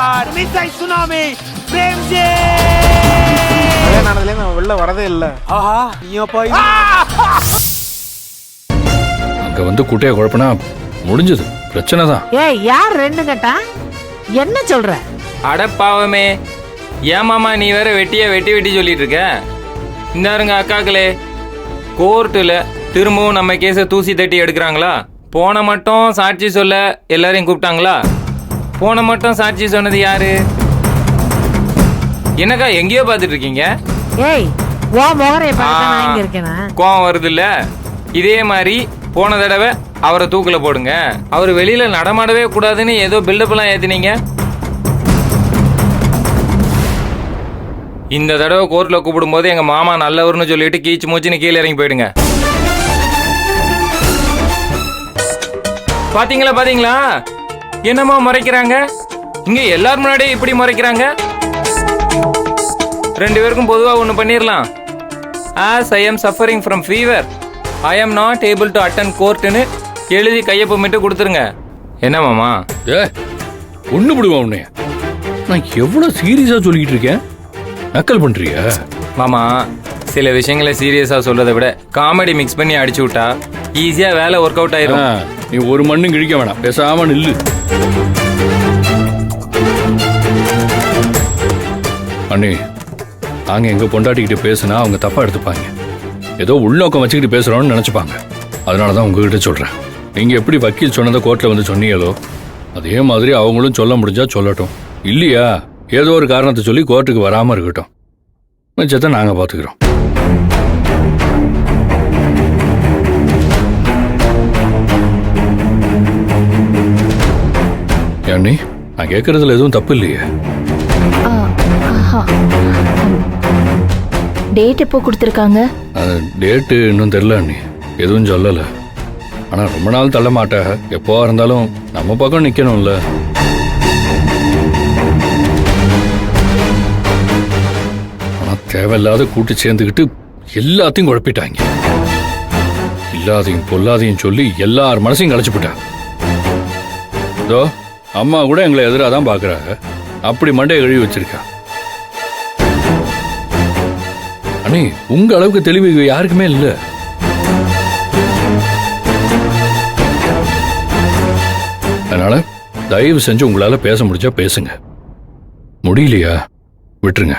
Sir மிஸ்ஸை tsunami Premji நானதுல நான் வெளில வரதே இல்ல. ஆஹா நீயா போய் அங்க வந்து குட்டையை குழப்பினா முடிஞ்சது, பிரச்சனை தான். ஏய் யார் ரெண்டு கட்டா என்ன சொல்ற? அடப்பாவமே, ஏமாமா நீ வேற வெட்டியா வெட்டி வெட்டி சொல்லிட்டு இருக்க. இந்தாருங்க அக்காக்களே, கோர்ட்டில் திரும்பவும் நம்ம கேஸை தூசி தட்டி எடுக்கிறாங்களா? போன மட்டும் சாட்சி சொல்ல எல்லாரையும் கூப்பிட்டாங்களா? போன மட்டும் சாட்சி சொன்னது யாரு? என்னக்கா எங்கேயோ பார்த்துட்டு இருக்கீங்க? ஏய் ஓ மோகரைய பார்க்க நான் இங்க இருக்கேனா? கோவம் வருது இல்ல? இதே மாதிரி போன தடவை அவரை தூக்குல போடுங்க, அவர் வெளியில நடமாடவே கூடாதுன்னு ஏதோ பில்டப் எல்லாம் ஏத்தினீங்க. இந்த தடவை கோர்ட்ல கூப்பிடும் போது எங்க மாமா நல்லவர்னு சொல்லிட்டு கீச்சு மூச்சுன்னு கீழே இறங்கி போயிடுங்க. பாத்தீங்களா பாத்தீங்களா என்னமா முறைக்கிறாங்க? இங்க எல்லாரும் முன்னாடியே இப்படி முறைக்கிறாங்க. ரெண்டு பேருக்கும் பொதுவா ஒண்ணு பண்ணிரலாம். As I am suffering from fever, I am not able to attend courtனு எழுதி கையொப்பமிட்டு கொடுத்துருங்க. என்ன மாமா? ஒண்ணு விடுவான் உன்னைய. நான் எவ்வளவு சீரியஸா சொல்லிட்டு இருக்கேன், நக்கல் பண்றியா? மாமா சில விஷயங்களை சீரியஸா சொல்றதை விட காமெடி மிக்ஸ் பண்ணி அடிச்சு விட்டா ஈஸியா வேலை ஒர்க் அவுட் ஆயிரும். நீ ஒரு மண்ணும் கிழிக்க வேணாம், பேசாம நில்லு. அண்ணே, நாங்க எங்க பொண்டாட்டிக்கிட்ட பேசுனா அவங்க தப்பா எடுத்துப்பாங்க, ஏதோ உள்நோக்கம் வச்சுக்கிட்டு பேசுறோம்னு நினைச்சுப்பாங்க. அதனாலதான் உங்ககிட்ட சொல்றேன். நீங்க எப்படி வக்கீல் சொன்னதை கோர்ட்ல வந்து சொன்னீங்களோ அதே மாதிரி அவங்களும் சொல்ல முடிஞ்சா சொல்லட்டும். இல்லையா ஏதோ ஒரு காரணத்தை சொல்லி கோர்ட்டுக்கு வராம இருக்கட்டும். மிச்சத்தை நாங்க பாத்துக்கிறோம். அண்ணி, நான் கேட்கறதுல எதுவும் தப்பு இல்லையே? டேட் எப்போ கொடுத்துருக்காங்க? டேட்டு இன்னும் தெரியல அண்ணி, எதுவும் சொல்லலை. ஆனால் ரொம்ப நாள் தள்ள மாட்டேன், எப்போ இருந்தாலும் நம்ம பக்கம் நிற்கணும்ல. ஆனால் தேவையில்லாத கூட்டு சேர்ந்துக்கிட்டு எல்லாத்தையும் குழப்பிட்டாங்க. இல்லாதையும் பொல்லாதையும் சொல்லி எல்லார் மனசையும் கலைச்சு போட்டாங்க. இதோ அம்மா கூட எங்களை எதிராக தான் பார்க்குறாங்க. அப்படி மண்டையை கழுவி வச்சிருக்கா. அண்ணி, உங்க அளவுக்கு தெளிவு யாருக்குமே இல்ல. அதனால தயவு செஞ்சு உங்களால பேச முடிஞ்சா பேசுங்க, முடியலையா விட்டுருங்க.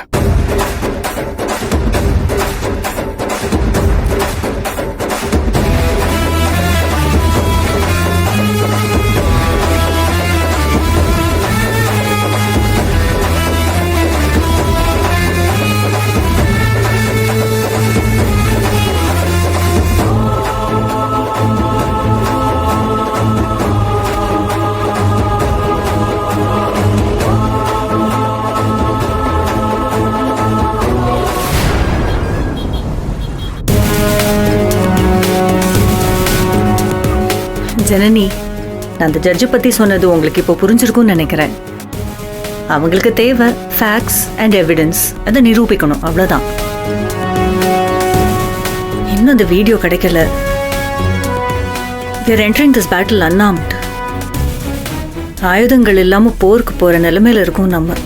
ஜனனி, நான் அந்த ஜட்ஜை பத்தி சொன்னது உங்களுக்கு இப்போ புரிஞ்சிருக்கும்னு நினைக்கிறேன். அவங்களுக்கு தேவை ஃபேக்ட்ஸ் அண்ட் எவிடன்ஸ், அதை நிரூபிக்கணும், அவ்வளவுதான். இன்னும் அந்த வீடியோ கிடைக்கல. We are entering this battle unarmed. ஆயுதங்கள் இல்லாம போருக்கு போற நிலைமையில இருக்கும் நம்ம.